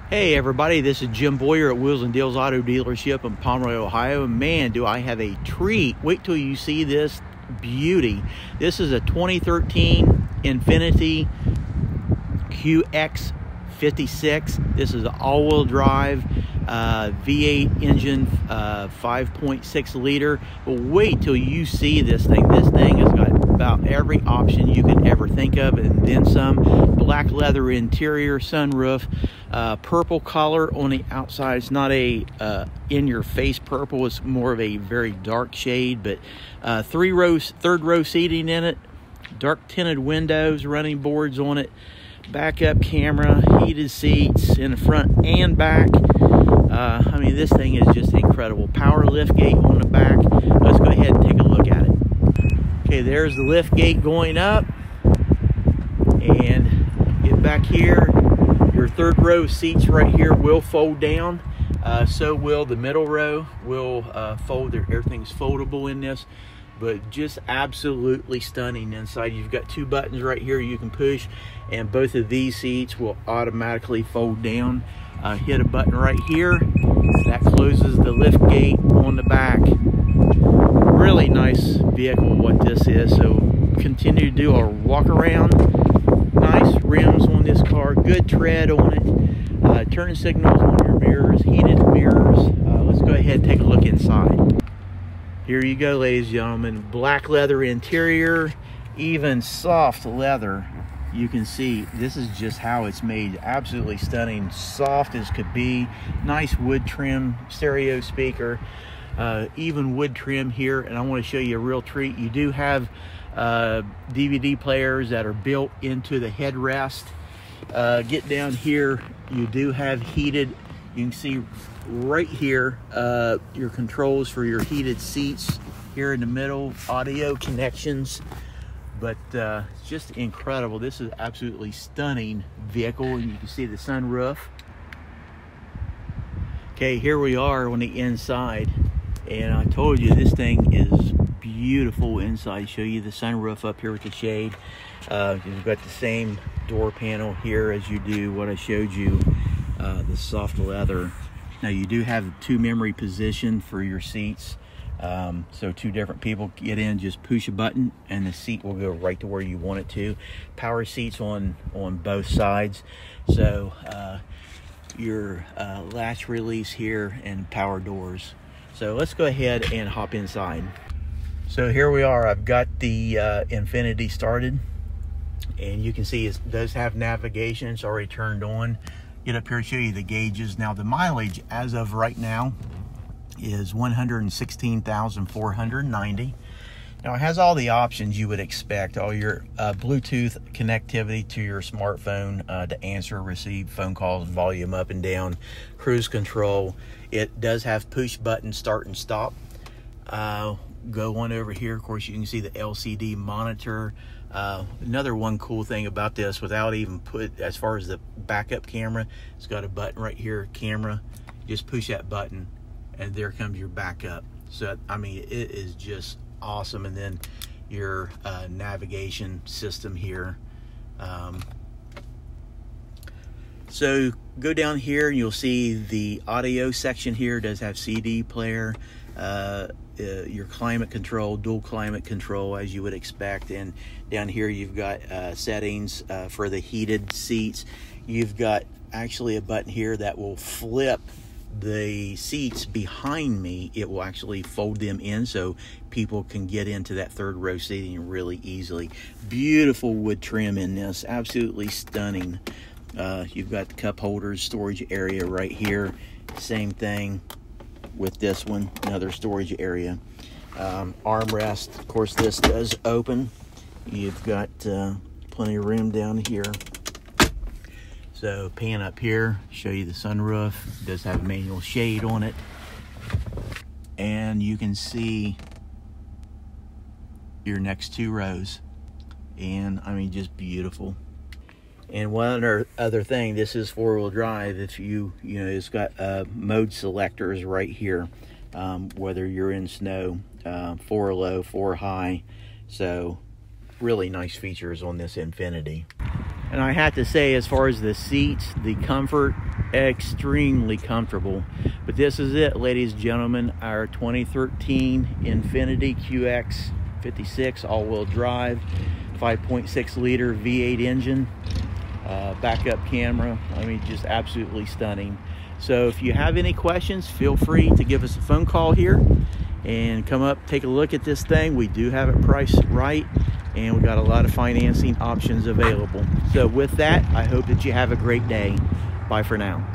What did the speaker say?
Hey everybody, this is Jim Boyer at Wheels and Deals Auto Dealership in Pomeroy, Ohio. Man, do I have a treat. Wait till you see this beauty. This is a 2013 Infinity QX56. This is an all-wheel drive V8 engine, 5.6 liter. But wait till you see this thing. This thing has got about every option you could ever think of and then some. Black leather interior, sunroof, purple color on the outside. It's not a in-your-face purple. It's more of a very dark shade, but third row seating in it, dark tinted windows, running boards on it, backup camera, heated seats in the front and back. I mean, this thing is just incredible. Power liftgate on the back. Let's go ahead and take a look at it. Okay, there's the liftgate going up. And get back here. Your third row seats right here will fold down. So will the middle row. Will fold. Everything's foldable in this. But just absolutely stunning inside. You've got two buttons right here you can push, and both of these seats will automatically fold down. Hit a button right here. That closes the lift gate on the back. Really nice vehicle what this is. So continue to do a walk around. Nice rims on this car. Good tread on it. Turn signals on your mirrors. Heated mirrors. Let's go ahead and take a look inside. Here you go, ladies and gentlemen. Black leather interior, even soft leather. You can see this is just how it's made. Absolutely stunning, soft as could be. Nice wood trim, stereo speaker, even wood trim here. And I want to show you a real treat. You do have DVD players that are built into the headrest. Get down here, you do have heated. You can see right here your controls for your heated seats here in the middle, audio connections. But it's just incredible. This is absolutely stunning vehicle, and you can see the sunroof. Okay, here we are on the inside, and I told you this thing is beautiful inside. Show you the sunroof up here with the shade. You've got the same door panel here as you do what I showed you, the soft leather. Now you do have two memory position for your seats. So two different people get in, just push a button and the seat will go right to where you want it to. Power seats on both sides. So your latch release here and power doors. So let's go ahead and hop inside. So here we are. I've got the Infinity started, and you can see it does have navigation. It's already turned on. Get up here and show you the gauges. Now the mileage as of right now is 116,490. Now it has all the options you would expect. All your Bluetooth connectivity to your smartphone to answer, receive phone calls, volume up and down, cruise control. It does have push button start and stop. Go on over here. Of course, you can see the LCD monitor. Another one cool thing about this, without even as far as the backup camera, it's got a button right here, camera. Just push that button and there comes your backup. So I mean, it is just awesome. And then your navigation system here. So go down here and you'll see the audio section here. It does have CD player, your climate control, dual climate control as you would expect. And down here you've got settings for the heated seats. You've got actually a button here that will flip the seats behind me. It will actually fold them in so people can get into that third row seating really easily. Beautiful wood trim in this, absolutely stunning. You've got the cup holders, storage area right here. Same thing with this one, another storage area. Armrest, of course this does open. You've got plenty of room down here. So pan up here, show you the sunroof. It does have manual shade on it. And you can see your next two rows. And I mean, just beautiful. And one other thing, this is four-wheel drive. If you know, it's got mode selectors right here. Whether you're in snow, 4 low, 4 high. So really nice features on this Infinity. And I have to say, as far as the seats, the comfort, extremely comfortable. But this is it, ladies and gentlemen, our 2013 Infinity QX56 all-wheel drive, 5.6 liter V8 engine, backup camera. I mean, just absolutely stunning. So if you have any questions, feel free to give us a phone call here and come up, take a look at this thing. We do have it priced right, and we got a lot of financing options available. So with that, I hope that you have a great day. Bye for now.